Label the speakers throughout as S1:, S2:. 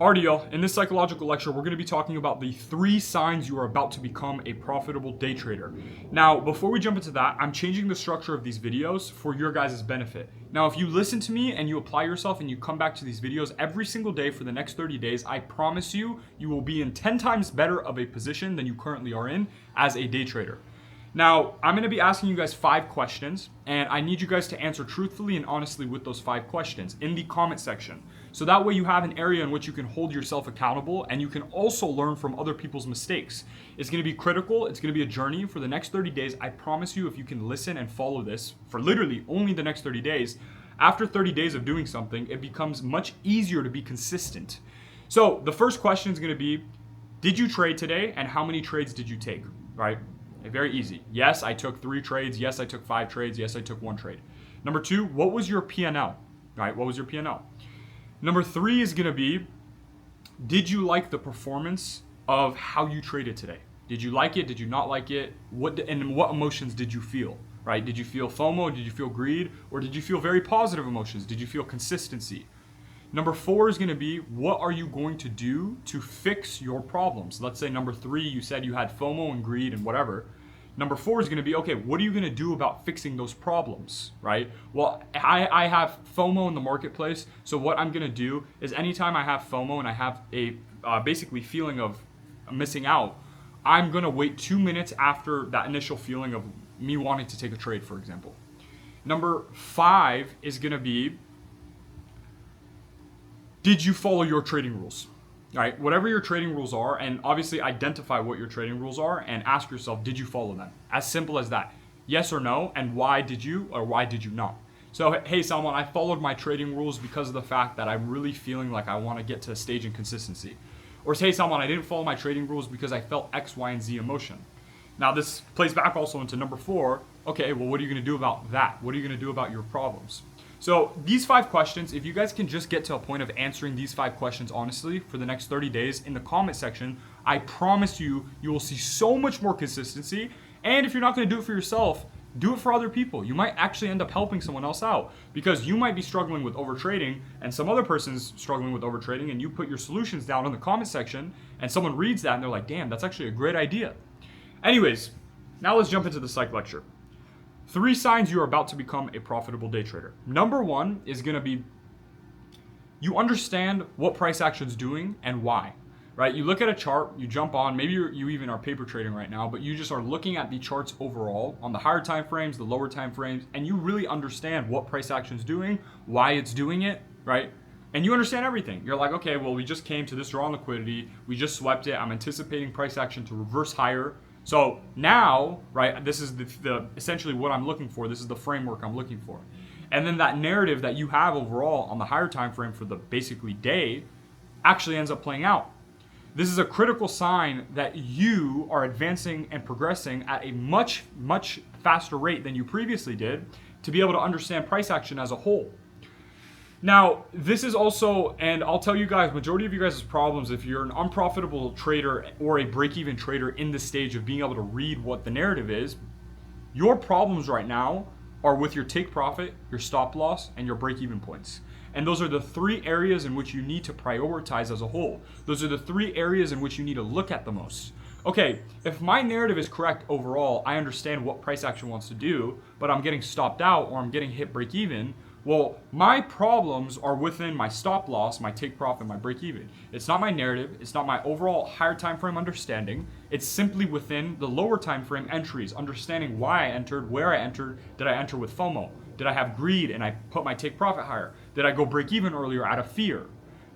S1: RDL, in this psychological lecture, we're going to be talking about the 3 signs you are about to become a profitable day trader. Now, before we jump into that, I'm changing the structure of these videos for your guys' benefit. Now, if you listen to me and you apply yourself and you come back to these videos every single day for the next 30 days, I promise you, you will be in 10 times better of a position than you currently are in as a day trader. Now, I'm going to be asking you guys 5 questions, and I need you guys to answer truthfully and honestly with those 5 questions in the comment section. So that way you have an area in which you can hold yourself accountable and you can also learn from other people's mistakes. It's going to be critical. It's going to be a journey for the next 30 days. I promise you, if you can listen and follow this for literally only the next 30 days, after 30 days of doing something, it becomes much easier to be consistent. So the first question is going to be, did you trade today and how many trades did you take, right? Very easy. Yes, I took 3 trades. Yes, I took 5 trades. Yes, I took 1 trade. Number 2, what was your P&L? Right? What was your P&L? Number 3 is going to be, did you like the performance of how you traded today? Did you like it? Did you not like it? What emotions did you feel? Right? Did you feel FOMO? Did you feel greed? Or did you feel very positive emotions? Did you feel consistency? Number 4 is going to be, what are you going to do to fix your problems? Let's say number 3, you said you had FOMO and greed and whatever. Number 4 is going to be, okay, what are you going to do about fixing those problems, right? Well, I have FOMO in the marketplace, so what I'm going to do is anytime I have FOMO and I have a basically feeling of missing out, I'm going to wait 2 minutes after that initial feeling of me wanting to take a trade, for example. Number 5 is going to be, did you follow your trading rules? All right, whatever your trading rules are, and obviously identify what your trading rules are and ask yourself, did you follow them? As simple as that. Yes or no, and why did you or why did you not? So, hey, Salman, I followed my trading rules because of the fact that I'm really feeling like I want to get to a stage in consistency. Or hey, Salman, I didn't follow my trading rules because I felt X, Y, and Z emotion. Now, this plays back also into number 4. Okay, well, what are you going to do about that? What are you going to do about your problems? So these 5 questions, if you guys can just get to a point of answering these 5 questions honestly for the next 30 days in the comment section, I promise you, you will see so much more consistency. And if you're not going to do it for yourself, do it for other people. You might actually end up helping someone else out because you might be struggling with overtrading and some other person's struggling with overtrading, and you put your solutions down in the comment section and someone reads that and they're like, damn, that's actually a great idea. Anyways, now let's jump into the psych lecture. 3 signs you are about to become a profitable day trader. Number 1 is going to be, you understand what price action's doing and why, right? You look at a chart, you jump on, maybe you even are paper trading right now, but you just are looking at the charts overall on the higher time frames, the lower time frames, and you really understand what price action's doing, why it's doing it, right? And you understand everything. You're like, okay, well, we just came to this draw on liquidity. We just swept it. I'm anticipating price action to reverse higher. So now, right, this is the essentially what I'm looking for. This is the framework I'm looking for. And then that narrative that you have overall on the higher time frame for the basically day actually ends up playing out. This is a critical sign that you are advancing and progressing at a much, much faster rate than you previously did to be able to understand price action as a whole. Now, this is also, and I'll tell you guys, majority of you guys' problems, if you're an unprofitable trader or a break-even trader in this stage of being able to read what the narrative is, your problems right now are with your take profit, your stop loss, and your break-even points. And those are the 3 areas in which you need to prioritize as a whole. Those are the 3 areas in which you need to look at the most. Okay, if my narrative is correct overall, I understand what price action wants to do, but I'm getting stopped out or I'm getting hit break-even. Well, my problems are within my stop loss, my take profit, my break even. It's not my narrative. It's not my overall higher time frame understanding. It's simply within the lower time frame entries, understanding why I entered, where I entered. Did I enter with FOMO? Did I have greed and I put my take profit higher? Did I go break even earlier out of fear?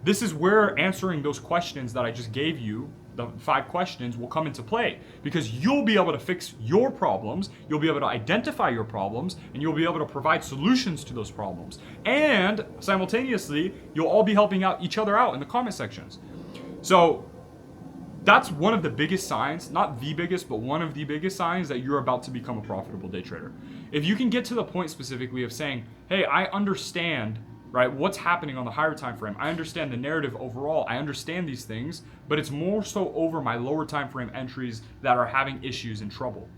S1: This is where answering those questions that I just gave you, the 5 questions, will come into play because you'll be able to fix your problems, you'll be able to identify your problems, and you'll be able to provide solutions to those problems. And simultaneously, you'll all be helping out each other out in the comment sections. So that's one of the biggest signs, not the biggest, but one of the biggest signs that you're about to become a profitable day trader. If you can get to the point specifically of saying, hey, I understand, right, what's happening on the higher time frame. I understand the narrative overall. I understand these things, but it's more so over my lower time frame entries that are having issues and trouble.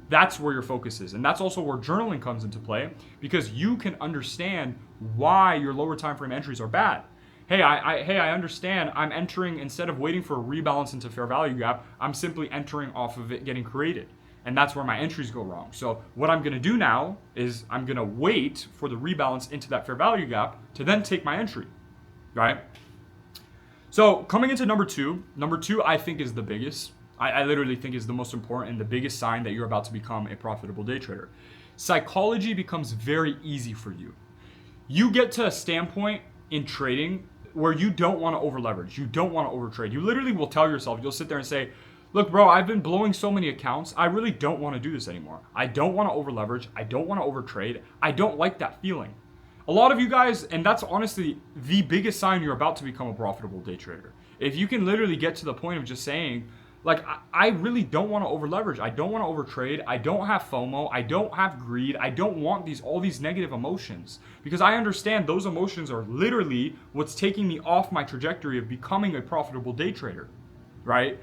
S1: That's where your focus is. And that's also where journaling comes into play because you can understand why your lower time frame entries are bad. Hey, I understand. I'm entering, instead of waiting for a rebalance into fair value gap, I'm simply entering off of it getting created. And that's where my entries go wrong. So what I'm going to do now is I'm going to wait for the rebalance into that fair value gap to then take my entry, right? So coming into number two I think is the biggest. I literally think is the most important and the biggest sign that you're about to become a profitable day trader. Psychology becomes very easy for you. You get to a standpoint in trading where you don't want to over leverage. You don't want to overtrade. You literally will tell yourself, you'll sit there and say, look, bro, I've been blowing so many accounts. I really don't want to do this anymore. I don't want to over leverage. I don't want to overtrade. I don't like that feeling. A lot of you guys, and that's honestly the biggest sign you're about to become a profitable day trader. If you can literally get to the point of just saying, like, I really don't want to over leverage. I don't want to overtrade. I don't have FOMO. I don't have greed. I don't want all these negative emotions, because I understand those emotions are literally what's taking me off my trajectory of becoming a profitable day trader, right?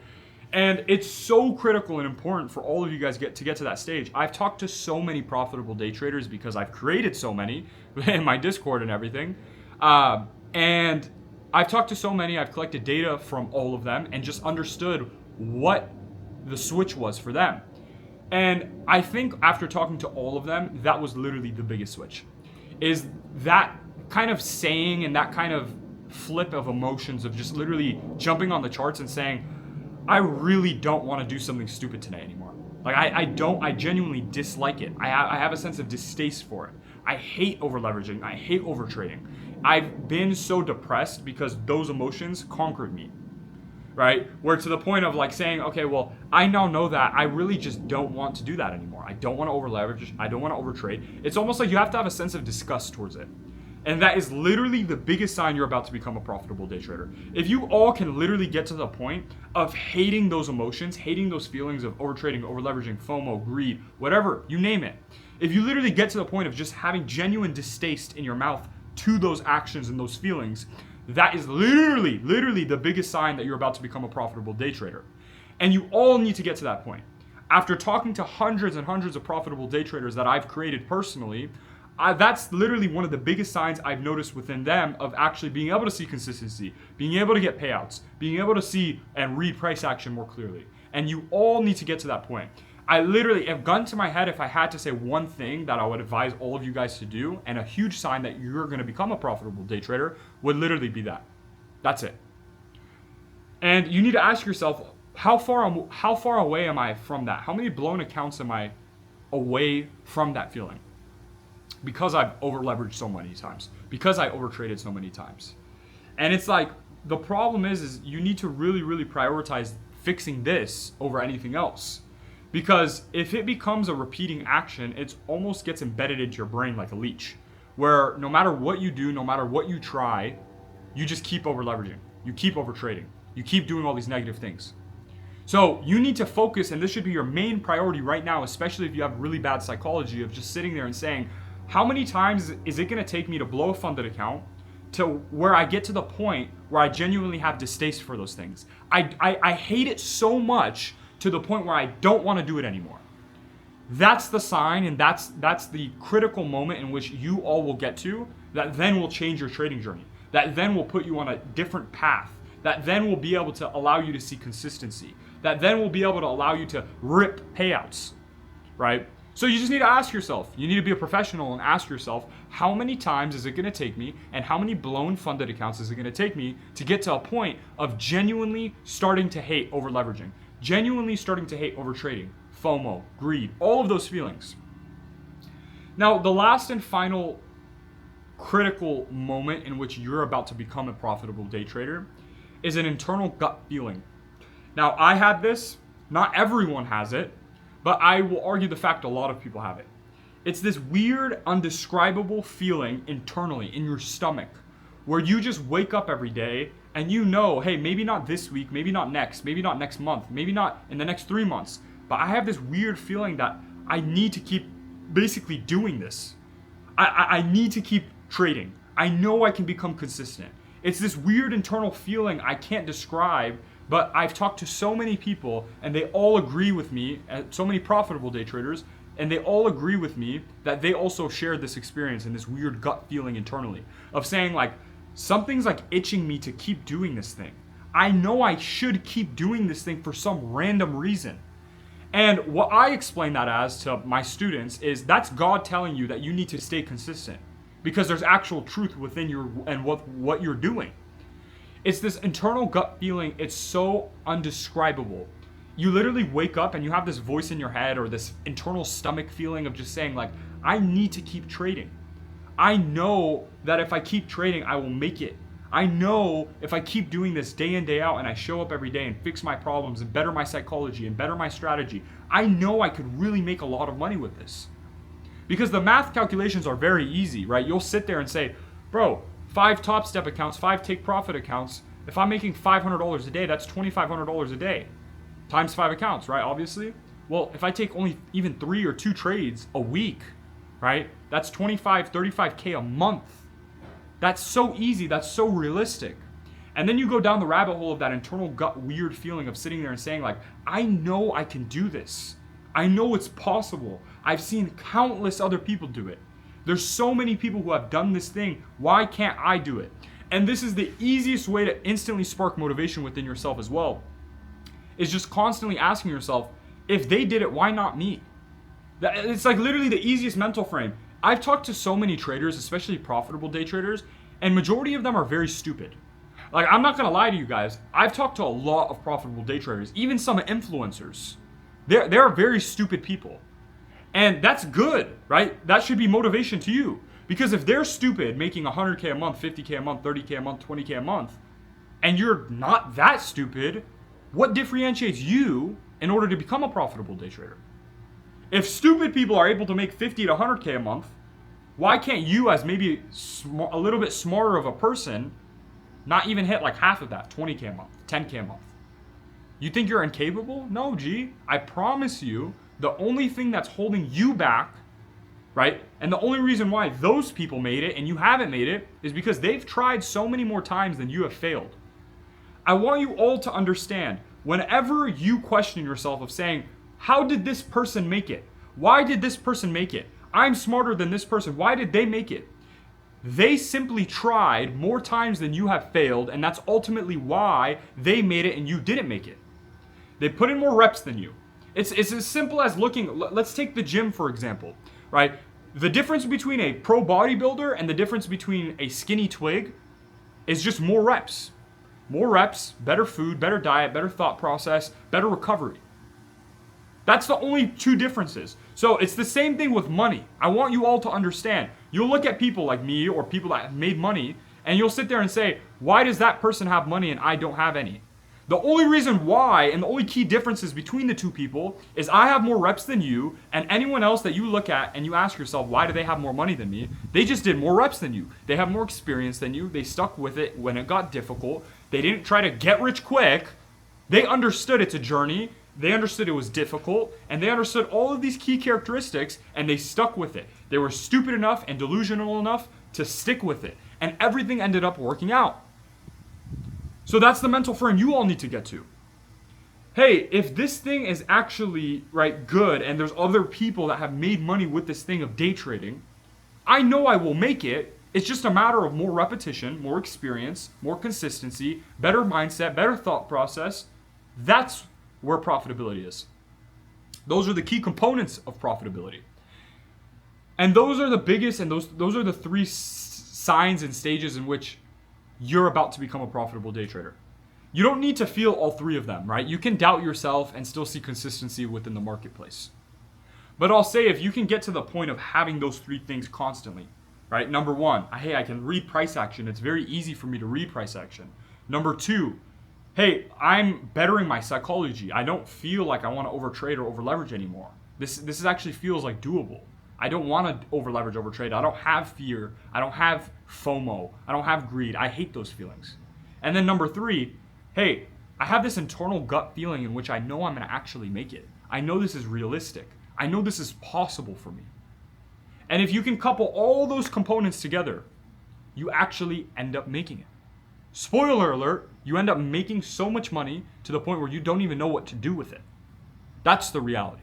S1: And it's so critical and important for all of you guys to get to that stage. I've talked to so many profitable day traders because I've created so many in my Discord and everything. And I've talked to so many, I've collected data from all of them and just understood what the switch was for them. And I think after talking to all of them, that was literally the biggest switch. Is that kind of saying and that kind of flip of emotions of just literally jumping on the charts and saying, I really don't want to do something stupid today anymore. Like I genuinely dislike it. I have a sense of distaste for it. I hate over leveraging. I hate over trading. I've been so depressed because those emotions conquered me, right? Where to the point of like saying, okay, well, I now know that I really just don't want to do that anymore. I don't want to over leverage. I don't want to overtrade. It's almost like you have to have a sense of disgust towards it. And that is literally the biggest sign you're about to become a profitable day trader. If you all can literally get to the point of hating those emotions, hating those feelings of overtrading, over leveraging, FOMO, greed, whatever, you name it. If you literally get to the point of just having genuine distaste in your mouth to those actions and those feelings, that is literally the biggest sign that you're about to become a profitable day trader. And you all need to get to that point. After talking to hundreds and hundreds of profitable day traders that I've created personally, that's literally one of the biggest signs I've noticed within them of actually being able to see consistency, being able to get payouts, being able to see and read price action more clearly. And you all need to get to that point. I literally have gone to my head if I had to say one thing that I would advise all of you guys to do, and a huge sign that you're going to become a profitable day trader would literally be that. That's it. And you need to ask yourself, how far away am I from that? How many blown accounts am I away from that feeling? Because I've over leveraged so many times, because I overtraded so many times. And it's like, the problem is you need to really prioritize fixing this over anything else. Because if it becomes a repeating action, it almost gets embedded into your brain like a leech, where no matter what you do, no matter what you try, you just keep over leveraging, you keep over trading, you keep doing all these negative things. So you need to focus, and this should be your main priority right now, especially if you have really bad psychology of just sitting there and saying, how many times is it going to take me to blow a funded account to where I get to the point where I genuinely have distaste for those things? I hate it so much to the point where I don't want to do it anymore. That's the sign, and that's the critical moment in which you all will get to, that then will change your trading journey. That then will put you on a different path. That then will be able to allow you to see consistency. That then will be able to allow you to rip payouts, right? So you just need to ask yourself, you need to be a professional and ask yourself, how many times is it going to take me, and how many blown funded accounts is it going to take me to get to a point of genuinely starting to hate over leveraging, genuinely starting to hate over trading, FOMO, greed, all of those feelings. Now, the last and final critical moment in which you're about to become a profitable day trader is an internal gut feeling. Now, I had this, not everyone has it, but I will argue the fact a lot of people have it. It's this weird, undescribable feeling internally in your stomach where you just wake up every day and you know, hey, maybe not this week, maybe not next month, maybe not in the next 3 months, but I have this weird feeling that I need to keep basically doing this. I need to keep trading. I know I can become consistent. It's this weird internal feeling I can't describe, but I've talked to so many people and they all agree with me, so many profitable day traders, and they all agree with me that they also shared this experience and this weird gut feeling internally of saying like, Something's like itching me to keep doing this thing. I know I should keep doing this thing for some random reason. And what I explain that as to my students is that's God telling you that you need to stay consistent because there's actual truth within your and what you're doing. It's this internal gut feeling. It's so undescribable. You literally wake up and you have this voice in your head or this internal stomach feeling of just saying like, I need to keep trading. I know that if I keep trading, I will make it. I know if I keep doing this day in, day out, and I show up every day and fix my problems and better my psychology and better my strategy, I know I could really make a lot of money with this. Because the math calculations are very easy, right? You'll sit there and say, bro, 5 top step accounts, 5 take profit accounts. If I'm making $500 a day, that's $2,500 a day. Times 5 accounts, right? Obviously. Well, if I take only even 3 or 2 trades a week, right? That's 25, 35K a month. That's so easy. That's so realistic. And then you go down the rabbit hole of that internal gut weird feeling of sitting there and saying like, I know I can do this. I know it's possible. I've seen countless other people do it. There's so many people who have done this thing. Why can't I do it? And this is the easiest way to instantly spark motivation within yourself as well. Is just constantly asking yourself, if they did it, why not me? It's like literally the easiest mental frame. I've talked to so many traders, especially profitable day traders, and majority of them are very stupid. Like, I'm not gonna lie to you guys. I've talked to a lot of profitable day traders, even some influencers. They're very stupid people. And that's good, right? That should be motivation to you. Because if they're stupid, making 100K a month, 50K a month, 30K a month, 20K a month, and you're not that stupid, what differentiates you in order to become a profitable day trader? If stupid people are able to make 50 to 100K a month, why can't you, as maybe a little bit smarter of a person, not even hit like half of that, 20K a month, 10K a month? You think you're incapable? No, G. I promise you, the only thing that's holding you back, right, and the only reason why those people made it and you haven't made it is because they've tried so many more times than you have failed. I want you all to understand, whenever you question yourself of saying, how did this person make it? Why did this person make it? I'm smarter than this person. Why did they make it? They simply tried more times than you have failed, and that's ultimately why they made it and you didn't make it. They put in more reps than you. It's as simple as looking, let's take the gym for example, right? The difference between a pro bodybuilder and the difference between a skinny twig is just more reps. More reps, better food, better diet, better thought process, better recovery. That's the only two differences. So it's the same thing with money. I want you all to understand. You'll look at people like me or people that have made money and you'll sit there and say, why does that person have money and I don't have any? The only reason why and the only key differences between the two people is I have more reps than you, and anyone else that you look at and you ask yourself, why do they have more money than me? They just did more reps than you. They have more experience than you. They stuck with it when it got difficult. They didn't try to get rich quick. They understood it's a journey. They understood it was difficult, and they understood all of these key characteristics, and they stuck with it. They were stupid enough and delusional enough to stick with it, and everything ended up working out. So that's the mental frame you all need to get to. Hey, if this thing is actually right good, and there's other people that have made money with this thing of day trading, I know I will make it. It's just a matter of more repetition, more experience, more consistency, better mindset, better thought process. That's where profitability is. Those are the key components of profitability. And those are the biggest, and those are the three signs and stages in which you're about to become a profitable day trader. You don't need to feel all three of them, right? You can doubt yourself and still see consistency within the marketplace. But I'll say if you can get to the point of having those three things constantly, right? Number one, hey, I can read price action. It's very easy for me to read price action. Number two, hey, I'm bettering my psychology. I don't feel like I want to overtrade or overleverage anymore. This actually feels like doable. I don't want to overleverage, overtrade. I don't have fear. I don't have FOMO. I don't have greed. I hate those feelings. And then number three, hey, I have this internal gut feeling in which I know I'm going to actually make it. I know this is realistic. I know this is possible for me. And if you can couple all those components together, you actually end up making it. Spoiler alert, you end up making so much money to the point where you don't even know what to do with it. That's the reality.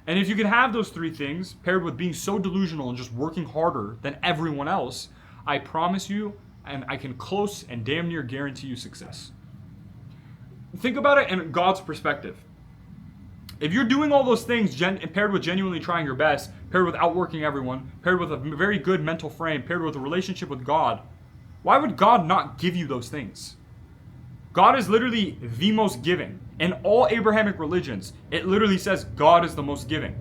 S1: And if you can have those three things paired with being so delusional and just working harder than everyone else, I promise you, and I can close and damn near guarantee you success. Think about it in God's perspective. If you're doing all those things paired with genuinely trying your best, paired with outworking everyone, paired with a very good mental frame, paired with a relationship with God, why would God not give you those things? God is literally the most giving. In all Abrahamic religions, it literally says God is the most giving.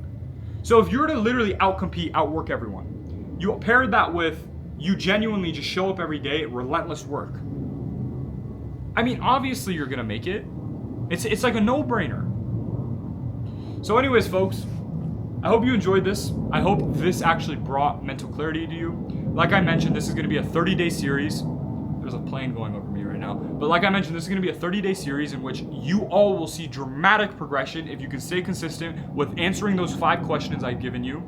S1: So if you were to literally outcompete, outwork everyone, you pair that with you genuinely just show up every day, relentless work. I mean, obviously you're going to make it. It's like a no-brainer. So anyways, folks, I hope you enjoyed this. I hope this actually brought mental clarity to you. Like I mentioned, this is going to be a 30-day series. There's a plane going over me right now. But like I mentioned, this is going to be a 30-day series in which you all will see dramatic progression if you can stay consistent with answering those 5 questions I've given you.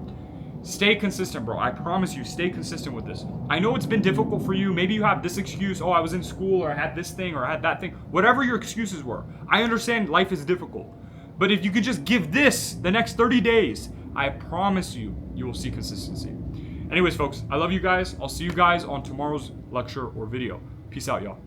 S1: Stay consistent, bro. I promise you, stay consistent with this. I know it's been difficult for you. Maybe you have this excuse, oh, I was in school, or I had this thing, or I had that thing. Whatever your excuses were. I understand life is difficult. But if you could just give this the next 30 days, I promise you, you will see consistency. Anyways, folks, I love you guys. I'll see you guys on tomorrow's lecture or video. Peace out, y'all.